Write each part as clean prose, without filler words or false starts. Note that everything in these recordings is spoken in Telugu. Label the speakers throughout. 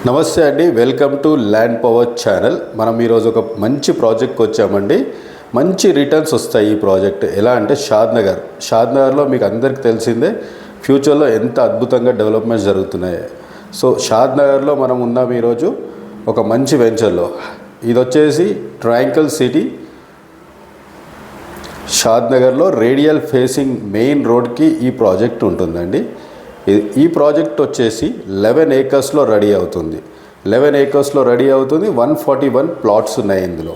Speaker 1: నమస్తే అండి, welcome to land power channel. మనం ఈరోజు ఒక మంచి ప్రాజెక్ట్కి వచ్చామండి. మంచి రిటర్న్స్ వస్తాయి ఈ ప్రాజెక్ట్. ఎలా అంటే షాద్నగర్లో మీకు అందరికీ తెలిసిందే ఫ్యూచర్లో ఎంత అద్భుతంగా డెవలప్మెంట్స్ జరుగుతున్నాయి. సో షాద్నగర్లో మనం ఉన్నాం ఈరోజు ఒక మంచి వెంచర్లో. ఇది వచ్చేసి ట్రాంకిల్ సిటీ షాద్నగర్లో రేడియల్ ఫేసింగ్ మెయిన్ రోడ్కి ఈ ప్రాజెక్ట్ ఉంటుందండి. ఈ ప్రాజెక్ట్ వచ్చేసి 11 ఏకర్స్లో రెడీ అవుతుంది. 11 ఏకర్స్లో రెడీ అవుతుంది. 141 ప్లాట్స్ ఉన్నాయి ఇందులో.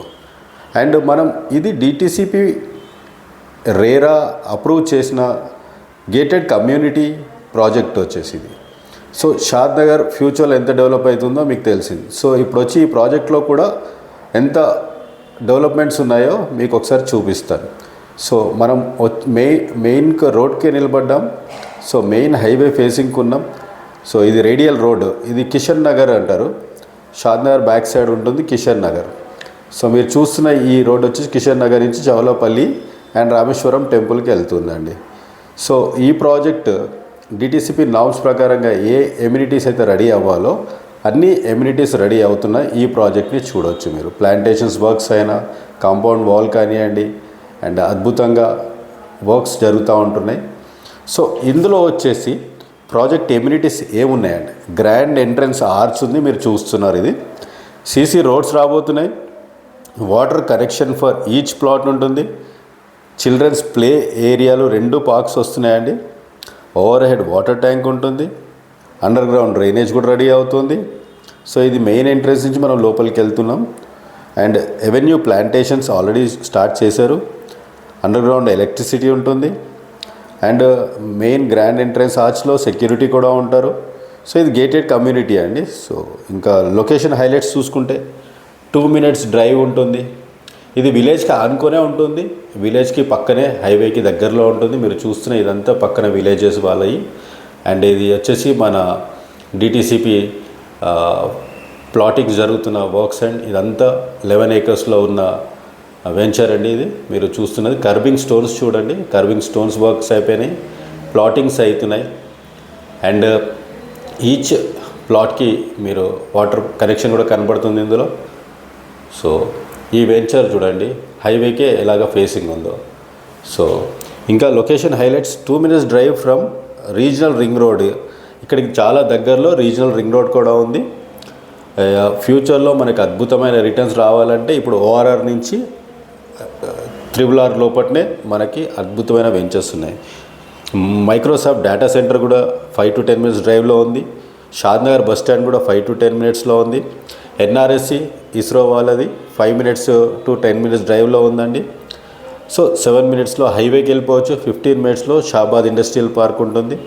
Speaker 1: అండ్ మనం ఇది డిటిసిపి రేరా అప్రూవ్ చేసిన గేటెడ్ కమ్యూనిటీ ప్రాజెక్ట్ వచ్చేసి ఇది. సో షాద్నగర్ ఫ్యూచర్లో ఎంత డెవలప్ అవుతుందో మీకు తెలిసింది. సో ఇప్పుడు వచ్చి ఈ ప్రాజెక్ట్లో కూడా ఎంత డెవలప్మెంట్స్ ఉన్నాయో మీకు ఒకసారి చూపిస్తాను. సో మనం మెయిన్ రోడ్కే నిలబడ్డాం. సో మెయిన్ హైవే ఫేసింగ్కి ఉన్నాం. సో ఇది రేడియల్ రోడ్. ఇది కిషన్ నగర్ అంటారు. షాద్నగర్ బ్యాక్ సైడ్ ఉంటుంది కిషన్ నగర్. సో మీరు చూస్తున్న ఈ రోడ్ వచ్చి కిషన్ నగర్ నుంచి చౌలపల్లి అండ్ రామేశ్వరం టెంపుల్కి వెళ్తుందండి. సో ఈ ప్రాజెక్ట్ డిటిసిపి నామ్స్ ప్రకారంగా ఏ ఎమ్యూనిటీస్ అయితే రెడీ అవ్వాలో అన్ని ఎమ్యూనిటీస్ రెడీ అవుతున్న ఈ ప్రాజెక్ట్ని చూడవచ్చు మీరు. ప్లాంటేషన్స్ వర్క్స్ అయినా, కాంపౌండ్ వాల్ కానివ్వండి, అండ్ అద్భుతంగా వర్క్స్ జరుగుతూ ఉంటున్నాయి. సో ఇందులో వచ్చేసి ప్రాజెక్ట్ ఎమ్యూనిటీస్ ఏమున్నాయండి? గ్రాండ్ ఎంట్రన్స్ ఆర్చ్ ఉంది, మీరు చూస్తున్నారు. ఇది సీసీ రోడ్స్ రాబోతున్నాయి. Water connection for each plot ఉంటుంది. చిల్డ్రన్స్ ప్లే ఏరియాలు 2 పార్క్స్ వస్తున్నాయండి. ఓవర్ హెడ్ వాటర్ ట్యాంక్ ఉంటుంది. అండర్ గ్రౌండ్ డ్రైనేజ్ కూడా రెడీ అవుతుంది. సో ఇది మెయిన్ ఎంట్రన్స్ నుంచి మనం లోపలికి వెళ్తున్నాం. And avenue plantations already start చేశారు. అండర్ గ్రౌండ్ ఎలక్ట్రిసిటీ ఉంటుంది. అండ్ మెయిన్ గ్రాండ్ ఎంట్రన్స్ ఆర్చ్లో సెక్యూరిటీ కూడా ఉంటారు. సో ఇది గేటెడ్ కమ్యూనిటీ అండి. సో ఇంకా లొకేషన్ హైలైట్స్ చూసుకుంటే 2 minutes డ్రైవ్ ఉంటుంది. ఇది విలేజ్కి ఆనుకొనే ఉంటుంది. విలేజ్కి పక్కనే హైవేకి దగ్గరలో ఉంటుంది. మీరు చూస్తున్న ఇదంతా పక్కన విలేజెస్ వాళ్ళవి. అండ్ ఇది వచ్చేసి మన డిటిసిపి ప్లాటింగ్ జరుగుతున్న వర్క్స్. అండ్ ఇదంతా 11 ఏకర్స్లో ఉన్న వెంచర్ అండి. ఇది మీరు చూస్తున్నది కర్బింగ్ స్టోన్స్. చూడండి, కర్బింగ్ స్టోన్స్ వర్క్స్ అయిపోయినాయి, ప్లాటింగ్స్ అవుతున్నాయి. అండ్ ఈచ్ ప్లాట్కి మీరు వాటర్ కనెక్షన్ కూడా కనబడుతుంది ఇందులో. సో ఈ వెంచర్ చూడండి హైవేకే ఎలాగ ఫేసింగ్ ఉందో. సో ఇంకా location highlights 2 minutes drive from regional ring road. ఇక్కడికి చాలా దగ్గరలో రీజనల్ రింగ్ రోడ్ కూడా ఉంది. ఫ్యూచర్లో మనకు అద్భుతమైన రిటర్న్స్ రావాలంటే ఇప్పుడు ఓఆర్ఆర్ నుంచి RRR లోపట్నే మనకి అద్భుతమైన వెంచర్స్ ఉన్నాయి. మైక్రోసాఫ్ట్ డేటా సెంటర్ కూడా 5 to 10 minutes డ్రైవ్లో ఉంది. షాద్నగర్ బస్ స్టాండ్ కూడా 5 to 10 minutesలో ఉంది. ఎన్ఆర్ఎస్సి ఇస్రో వాళ్ళది 5 minutes to 10 minutes డ్రైవ్లో ఉందండి. సో 7 minutesలో హైవేకి వెళ్ళిపోవచ్చు. 15 minutesలో షాబాద్ ఇండస్ట్రియల్ పార్క్ ఉంటుంది.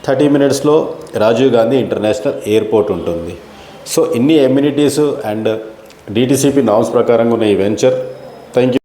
Speaker 1: 30 minutesలో రాజీవ్ గాంధీ ఇంటర్నేషనల్ ఎయిర్పోర్ట్ ఉంటుంది. సో ఇన్ని ఎమ్యూనిటీస్ అండ్ డిటిసిపి నామ్స్ ప్రకారంగా ఉన్న ఈ వెంచర్. Thank you.